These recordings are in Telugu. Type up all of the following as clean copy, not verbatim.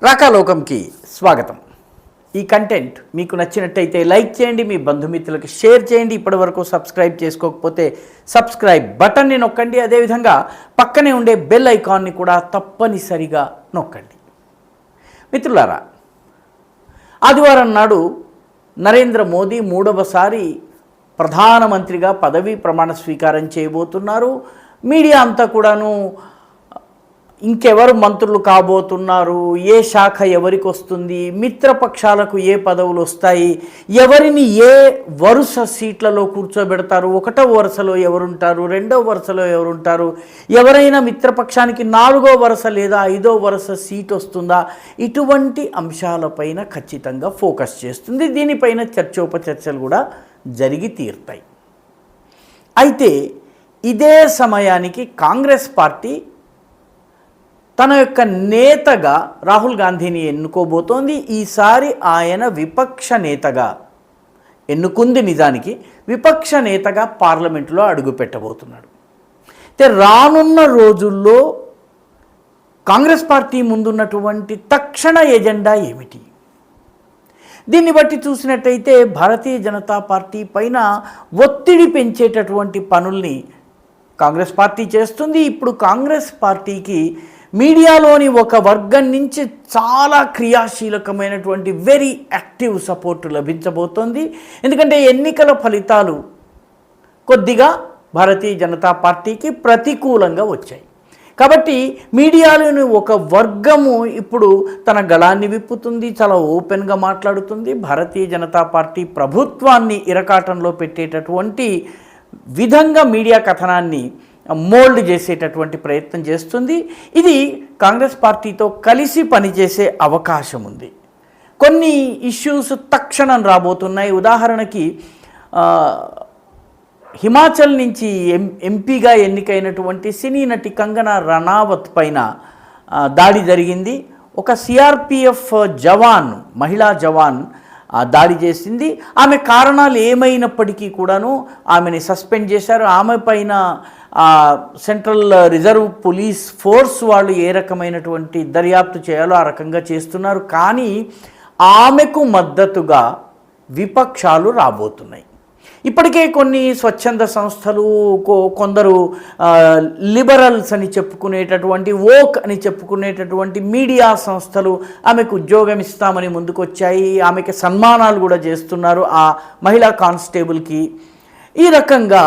రాకాలోకంకి స్వాగతం. ఈ కంటెంట్ మీకు నచ్చినట్టయితే లైక్ చేయండి, మీ బంధుమిత్రులకు షేర్ చేయండి. ఇప్పటివరకు సబ్స్క్రైబ్ చేసుకోకపోతే సబ్స్క్రైబ్ బటన్ని నొక్కండి. అదేవిధంగా పక్కనే ఉండే బెల్ ఐకాన్ని కూడా తప్పనిసరిగా నొక్కండి. మిత్రులారా, ఆదివారం నాడు నరేంద్ర మోదీ మూడవసారి ప్రధానమంత్రిగా పదవీ ప్రమాణ స్వీకారం చేయబోతున్నారు. మీడియా అంతా కూడాను ఇంకెవరు మంత్రులు కాబోతున్నారు, ఏ శాఖ ఎవరికి వస్తుంది, మిత్రపక్షాలకు ఏ పదవులు వస్తాయి, ఎవరిని ఏ వరుస సీట్లలో కూర్చోబెడతారు, ఒకటో వరుసలో ఎవరుంటారు, రెండో వరుసలో ఎవరుంటారు, ఎవరైనా మిత్రపక్షానికి నాలుగో వరుస లేదా ఐదో వరుస సీట్ వస్తుందా, ఇటువంటి అంశాలపైన ఖచ్చితంగా ఫోకస్ చేస్తుంది. దీనిపైన చర్చోపచర్చలు కూడా జరిగి తీరుతాయి. అయితే ఇదే సమయానికి కాంగ్రెస్ పార్టీ తన యొక్క నేతగా రాహుల్ గాంధీని ఎన్నుకోబోతోంది. ఈసారి ఆయన విపక్ష నేతగా ఎన్నుకుంది. నిజానికి విపక్ష నేతగా పార్లమెంటులో అడుగుపెట్టబోతున్నాడు. అయితే రానున్న రోజుల్లో కాంగ్రెస్ పార్టీ ముందున్నటువంటి తక్షణ ఎజెండా ఏమిటి? దీన్ని బట్టి చూసినట్టయితే భారతీయ జనతా పార్టీ పైన ఒత్తిడి పెంచేటటువంటి పనుల్ని కాంగ్రెస్ పార్టీ చేస్తుంది. ఇప్పుడు కాంగ్రెస్ పార్టీకి మీడియాలోని ఒక వర్గం నుంచి చాలా క్రియాశీలకమైనటువంటి వెరీ యాక్టివ్ సపోర్ట్ లభించబోతోంది. ఎందుకంటే ఎన్నికల ఫలితాలు కొద్దిగా భారతీయ జనతా పార్టీకి ప్రతికూలంగా వచ్చాయి. కాబట్టి మీడియాలోని ఒక వర్గము ఇప్పుడు తన గళాన్ని విప్పుతుంది, చాలా ఓపెన్గా మాట్లాడుతుంది. భారతీయ జనతా పార్టీ ప్రభుత్వాన్ని ఇరకాటంలో పెట్టేటటువంటి విధంగా మీడియా కథనాన్ని మోల్డ్ చేసేటటువంటి ప్రయత్నం చేస్తుంది. ఇది కాంగ్రెస్ పార్టీతో కలిసి పనిచేసే అవకాశం ఉంది. కొన్ని ఇష్యూస్ తక్షణం రాబోతున్నాయి. ఉదాహరణకి హిమాచల్ నుంచి ఎంపీగా ఎన్నికైనటువంటి సినీ నటి కంగనా రనౌత్ పైన దాడి జరిగింది. ఒక సిఆర్పిఎఫ్ జవాన్, మహిళా జవాన్ దాడి చేసింది. ఆమె కారణాలు ఏమైనప్పటికీ కూడాను ఆమెని సస్పెండ్ చేశారు. ఆమె పైన సెంట్రల్ రిజర్వ్ పోలీస్ ఫోర్స్ వాళ్ళు ఏ రకమైనటువంటి దర్యాప్తు చేయాలో ఆ రకంగా చేస్తున్నారు. కానీ ఆమెకు మద్దతుగా విపక్షాలు రాబోతున్నాయి. ఇప్పటికే కొన్ని స్వచ్ఛంద సంస్థలు, కొందరు లిబరల్స్ అని చెప్పుకునేటటువంటి, వోక్ అని చెప్పుకునేటటువంటి మీడియా సంస్థలు ఆమెకు ఉద్యోగం ఇస్తామని ముందుకొచ్చాయి. ఆమెకి సన్మానాలు కూడా చేస్తున్నారు ఆ మహిళా కానిస్టేబుల్కి. ఈ రకంగా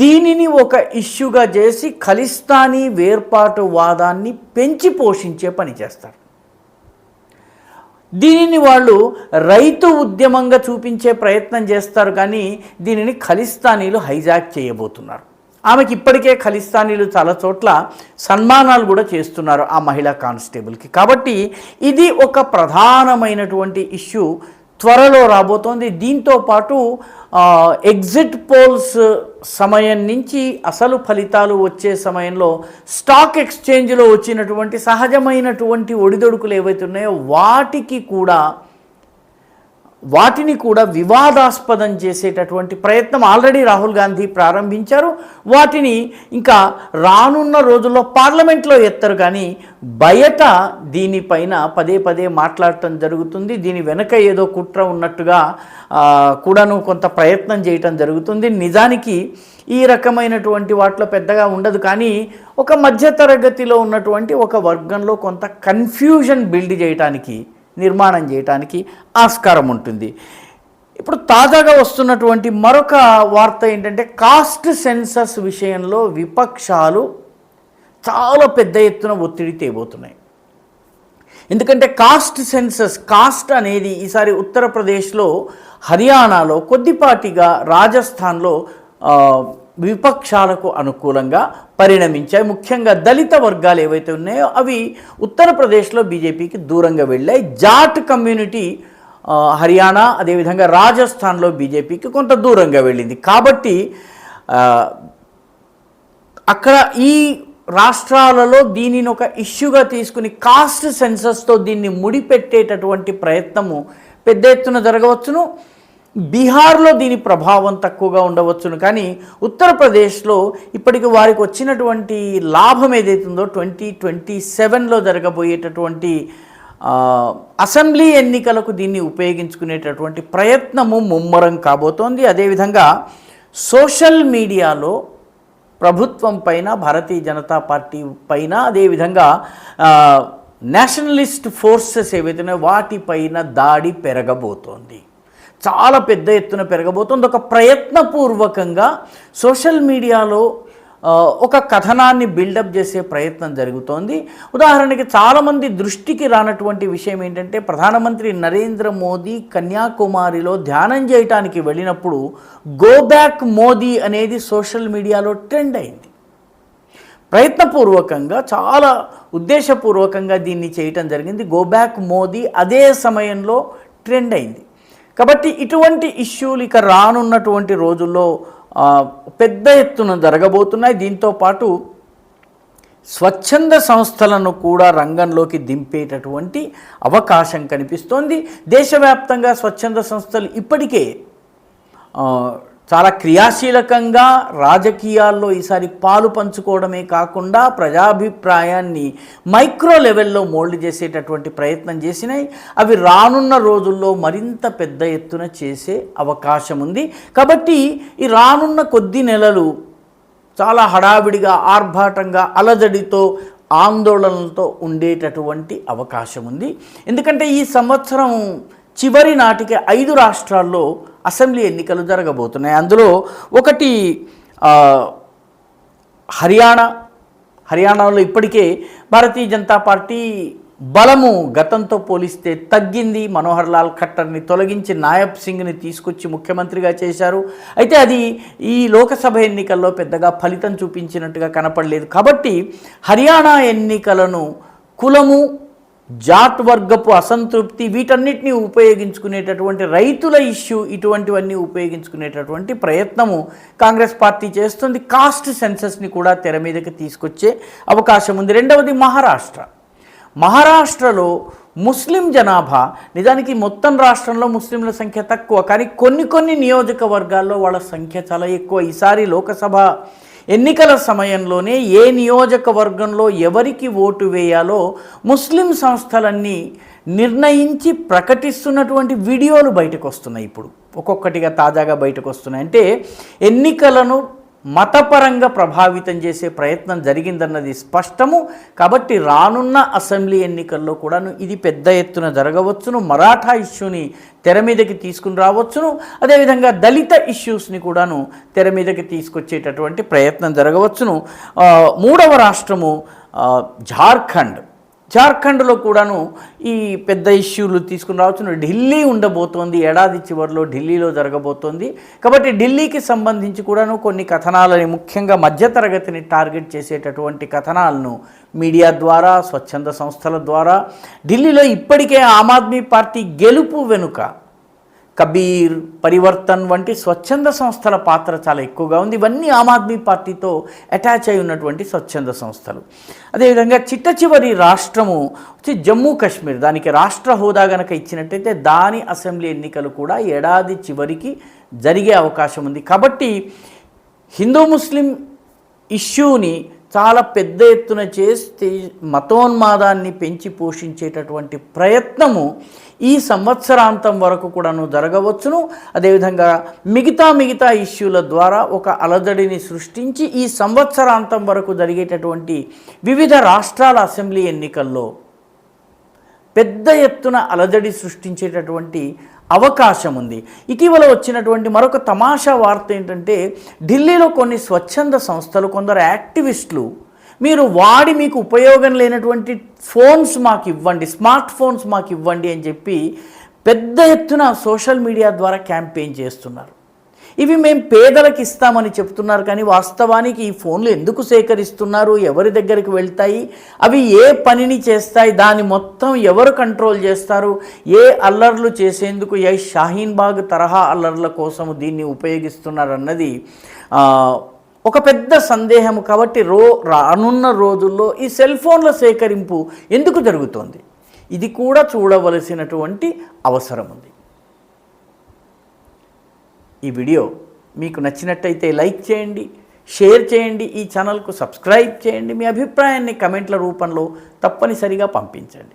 దీనిని ఒక ఇష్యూగా చేసి ఖలిస్తానీ వేర్పాటు వాదాన్ని పెంచి పోషించే పని చేస్తారు. దీనిని వాళ్ళు రైతు ఉద్యమంగా చూపించే ప్రయత్నం చేస్తారు. కానీ దీనిని ఖలిస్తానీలు హైజాక్ చేయబోతున్నారు. ఆమెకి ఇప్పటికే ఖలిస్తానీలు చాలా చోట్ల సన్మానాలు కూడా చేస్తున్నారు ఆ మహిళా కానిస్టేబుల్కి. కాబట్టి ఇది ఒక ప్రధానమైనటువంటి ఇష్యూ త్వరలో రాబోతోంది. దీంతో పాటు ఎగ్జిట్ పోల్స్ సమయం నుంచి అసలు ఫలితాలు వచ్చే సమయంలో స్టాక్ ఎక్స్చేంజ్లో వచ్చినటువంటి సహజమైనటువంటి ఒడిదొడుకులు ఏవైతే ఉన్నాయో వాటిని కూడా వివాదాస్పదం చేసేటటువంటి ప్రయత్నం ఆల్రెడీ రాహుల్ గాంధీ ప్రారంభించారు. వాటిని ఇంకా రానున్న రోజుల్లో పార్లమెంట్లో ఎత్తరు, కానీ బయట దీనిపైన పదే పదే మాట్లాడటం జరుగుతుంది. దీని వెనుక ఏదో కుట్ర ఉన్నట్టుగా కూడాను కొంత ప్రయత్నం చేయటం జరుగుతుంది. నిజానికి ఈ రకమైనటువంటి వాటిలో పెద్దగా ఉండదు, కానీ ఒక మధ్యతరగతిలో ఉన్నటువంటి ఒక వర్గంలో కొంత కన్ఫ్యూజన్ బిల్డ్ చేయటానికి, నిర్మాణం చేయటానికి ఆస్కారం ఉంటుంది. ఇప్పుడు తాజాగా వస్తున్నటువంటి మరొక వార్త ఏంటంటే, కాస్ట్ సెన్సస్ విషయంలో విపక్షాలు చాలా పెద్ద ఎత్తున ఒత్తిడి తేబోతున్నాయి. ఎందుకంటే కాస్ట్ అనేది ఈసారి ఉత్తరప్రదేశ్లో, హర్యానాలో, కొద్దిపాటిగా రాజస్థాన్లో విపక్షాలకు అనుకూలంగా పరిణమించాయి. ముఖ్యంగా దళిత వర్గాలు ఏవైతే ఉన్నాయో అవి ఉత్తరప్రదేశ్లో బీజేపీకి దూరంగా వెళ్ళాయి. జాట్ కమ్యూనిటీ హర్యానా, అదేవిధంగా రాజస్థాన్లో బీజేపీకి కొంత దూరంగా వెళ్ళింది. కాబట్టి అక్కడ ఈ రాష్ట్రాలలో దీనిని ఒక ఇష్యూగా తీసుకుని కాస్ట్ సెన్సస్తో దీన్ని ముడిపెట్టేటటువంటి ప్రయత్నము పెద్ద ఎత్తున జరగవచ్చును. బీహార్లో దీని ప్రభావం తక్కువగా ఉండవచ్చును, కానీ ఉత్తరప్రదేశ్లో ఇప్పటికి వారికి వచ్చినటువంటి లాభం ఏదైతుందో 2027లో జరగబోయేటటువంటి అసెంబ్లీ ఎన్నికలకు దీన్ని ఉపయోగించుకునేటటువంటి ప్రయత్నము ముమ్మరం కాబోతోంది. అదేవిధంగా సోషల్ మీడియాలో ప్రభుత్వం పైన, భారతీయ జనతా పార్టీ పైన, అదేవిధంగా నేషనలిస్ట్ ఫోర్సెస్ ఏవైతున్నాయో వాటిపైన దాడి పెరగబోతోంది. చాలా పెద్ద ఎత్తున పెరగబోతోంది. ఒక ప్రయత్నపూర్వకంగా సోషల్ మీడియాలో ఒక కథనాన్ని బిల్డప్ చేసే ప్రయత్నం జరుగుతోంది. ఉదాహరణకి చాలామంది దృష్టికి రానటువంటి విషయం ఏంటంటే, ప్రధానమంత్రి నరేంద్ర మోదీ కన్యాకుమారిలో ధ్యానం చేయటానికి వెళ్ళినప్పుడు గో బ్యాక్ మోదీ అనేది సోషల్ మీడియాలో ట్రెండ్ అయింది. ప్రయత్నపూర్వకంగా, చాలా ఉద్దేశపూర్వకంగా దీన్ని చేయటం జరిగింది. గో బ్యాక్ మోదీ అదే సమయంలో ట్రెండ్ అయింది. కాబట్టి ఇటువంటి ఇష్యూలు ఇక రానున్నటువంటి రోజుల్లో పెద్ద ఎత్తున జరగబోతున్నాయి. దీంతోపాటు స్వచ్ఛంద సంస్థలను కూడా రంగంలోకి దింపేటటువంటి అవకాశం కనిపిస్తోంది. దేశవ్యాప్తంగా స్వచ్ఛంద సంస్థలు ఇప్పటికే చాలా క్రియాశీలకంగా రాజకీయాల్లో ఈసారి పాలు పంచుకోవడమే కాకుండా ప్రజాభిప్రాయాన్ని మైక్రో లెవెల్లో మోల్డ్ చేసేటటువంటి ప్రయత్నం చేసినాయి. అవి రానున్న రోజుల్లో మరింత పెద్ద ఎత్తున చేసే అవకాశం ఉంది. కాబట్టి ఈ రానున్న కొద్ది నెలలు చాలా హడావిడిగా, ఆర్భాటంగా, అలజడితో, ఆందోళనలతో ఉండేటటువంటి అవకాశం ఉంది. ఎందుకంటే ఈ సంవత్సరం చివరి నాటికి 5 రాష్ట్రాల్లో అసెంబ్లీ ఎన్నికలు జరగబోతున్నాయి. అందులో ఒకటి హర్యానాలో ఇప్పటికే భారతీయ జనతా పార్టీ బలము గతంతో పోలిస్తే తగ్గింది. మనోహర్ లాల్ ఖట్టర్ని తొలగించి నాయబ్ సింగ్ని తీసుకొచ్చి ముఖ్యమంత్రిగా చేశారు. అయితే అది ఈ లోకసభ ఎన్నికల్లో పెద్దగా ఫలితం చూపించినట్టుగా కనపడలేదు. కాబట్టి హర్యానా ఎన్నికలను కులము, జాట్ వర్గపు అసంతృప్తి, వీటన్నిటిని ఉపయోగించుకునేటటువంటి, రైతుల ఇష్యూ, ఇటువంటివన్నీ ఉపయోగించుకునేటటువంటి ప్రయత్నము కాంగ్రెస్ పార్టీ చేస్తుంది. కాస్ట్ సెన్సస్ని కూడా తెర మీదకి తీసుకొచ్చే అవకాశం ఉంది. రెండవది మహారాష్ట్రలో ముస్లిం జనాభా, నిజానికి మొత్తం రాష్ట్రంలో ముస్లింల సంఖ్య తక్కువ, కానీ కొన్ని నియోజకవర్గాల్లో వాళ్ళ సంఖ్య చాలా ఎక్కువ. ఈసారి లోకసభ ఎన్నికల సమయంలోనే ఏ నియోజకవర్గంలో ఎవరికి ఓటు వేయాలో ముస్లిం సంస్థలన్నీ నిర్ణయించి ప్రకటిస్తున్నటువంటి వీడియోలు బయటకు వస్తున్నాయి. ఇప్పుడు ఒక్కొక్కటిగా తాజాగా బయటకు వస్తున్నాయి. అంటే ఎన్నికలను మతపరంగా ప్రభావితం చేసే ప్రయత్నం జరిగిందన్నది స్పష్టము. కాబట్టి రానున్న అసెంబ్లీ ఎన్నికల్లో కూడాను ఇది పెద్ద ఎత్తున జరగవచ్చును. మరాఠా ఇష్యూని తెర మీదకి తీసుకుని రావచ్చును. అదేవిధంగా దళిత ఇష్యూస్ని కూడాను తెర మీదకి తీసుకొచ్చేటటువంటి ప్రయత్నం జరగవచ్చును. మూడవ రాష్ట్రము జార్ఖండ్లో కూడాను ఈ పెద్ద ఇష్యూలు తీసుకుని రావచ్చు. ఢిల్లీ ఉండబోతోంది, ఏడాది చివరిలో ఢిల్లీలో జరగబోతోంది. కాబట్టి ఢిల్లీకి సంబంధించి కూడాను కొన్ని కథనాలని, ముఖ్యంగా మధ్యతరగతిని టార్గెట్ చేసేటటువంటి కథనాలను మీడియా ద్వారా, స్వచ్ఛంద సంస్థల ద్వారా, ఢిల్లీలో ఇప్పటికే ఆమ్ ఆద్మీ పార్టీ గెలుపు వెనుక కబీర్, పరివర్తన్ వంటి స్వచ్ఛంద సంస్థల పాత్ర చాలా ఎక్కువగా ఉంది. ఇవన్నీ ఆమ్ ఆద్మీ పార్టీతో అటాచ్ అయి ఉన్నటువంటి స్వచ్ఛంద సంస్థలు. అదేవిధంగా చిట్ట రాష్ట్రము వచ్చి జమ్మూ కాశ్మీర్. దానికి రాష్ట్ర హోదా గనక ఇచ్చినట్టయితే దాని అసెంబ్లీ ఎన్నికలు కూడా ఏడాది చివరికి జరిగే అవకాశం ఉంది. కాబట్టి హిందూ ముస్లిం ఇష్యూని చాలా పెద్ద ఎత్తున చేస్తే మతోన్మాదాన్ని పెంచి పోషించేటటువంటి ప్రయత్నము ఈ సంవత్సరాంతం వరకు కూడాను జరగవచ్చును. అదేవిధంగా మిగతా ఇష్యూల ద్వారా ఒక అలజడిని సృష్టించి ఈ సంవత్సరాంతం వరకు జరిగేటటువంటి వివిధ రాష్ట్రాల అసెంబ్లీ ఎన్నికల్లో పెద్ద ఎత్తున అలజడి సృష్టించేటటువంటి అవకాశం ఉంది. ఇటీవల వచ్చినటువంటి మరొక తమాషా వార్త ఏంటంటే, ఢిల్లీలో కొన్ని స్వచ్ఛంద సంస్థలు, కొందరు యాక్టివిస్టులు, మీకు ఉపయోగం లేనటువంటి ఫోన్స్ మాకు ఇవ్వండి, స్మార్ట్ ఫోన్స్ మాకు ఇవ్వండి అని చెప్పి పెద్ద ఎత్తున సోషల్ మీడియా ద్వారా క్యాంపెయిన్ చేస్తున్నారు. ఇవి మేము పేదలకు ఇస్తామని చెప్తున్నారు, కానీ వాస్తవానికి ఈ ఫోన్లు ఎందుకు సేకరిస్తున్నారు, ఎవరి దగ్గరికి వెళ్తాయి, అవి ఏ పనిని చేస్తాయి, దాన్ని మొత్తం ఎవరు కంట్రోల్ చేస్తారు, ఏ అల్లర్లు చేసేందుకు, ఏ షాహీన్ బాగ్ తరహా అల్లర్ల కోసం దీన్ని ఉపయోగిస్తున్నారు అన్నది ఒక పెద్ద సందేహం. కాబట్టి రానున్న రోజుల్లో ఈ సెల్ ఫోన్ల సేకరింపు ఎందుకు జరుగుతోంది, ఇది కూడా చూడవలసినటువంటి అవసరం ఉంది. ఈ వీడియో మీకు నచ్చినట్టయితే లైక్ చేయండి, షేర్ చేయండి, ఈ ఛానల్కు సబ్స్క్రైబ్ చేయండి. మీ అభిప్రాయాన్ని కమెంట్ల రూపంలో తప్పనిసరిగా పంపించండి.